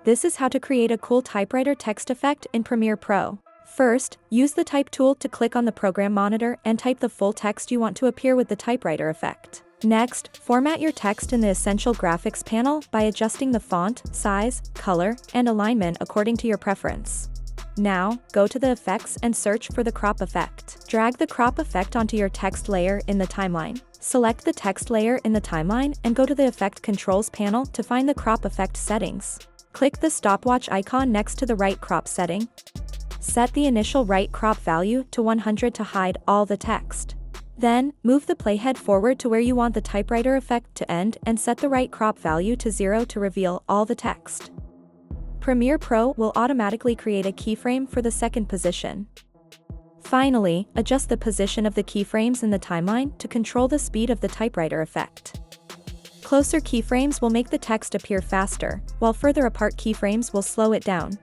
This is how to create a cool typewriter text effect in Premiere Pro. First, use the Type tool to click on the program monitor and type the full text you want to appear with the typewriter effect. Next, format your text in the Essential Graphics panel by adjusting the font, size, color, and alignment according to your preference. Now, go to the effects and search for the crop effect. Drag the crop effect onto your text layer in the timeline. Select the text layer in the timeline and go to the Effect Controls panel to find the crop effect settings. Click the stopwatch icon next to the right crop setting. Set the initial right crop value to 100 to hide all the text. Then, move the playhead forward to where you want the typewriter effect to end and set the right crop value to 0 to reveal all the text. Premiere Pro will automatically create a keyframe for the second position. Finally, adjust the position of the keyframes in the timeline to control the speed of the typewriter effect. Closer keyframes will make the text appear faster, while further apart keyframes will slow it down.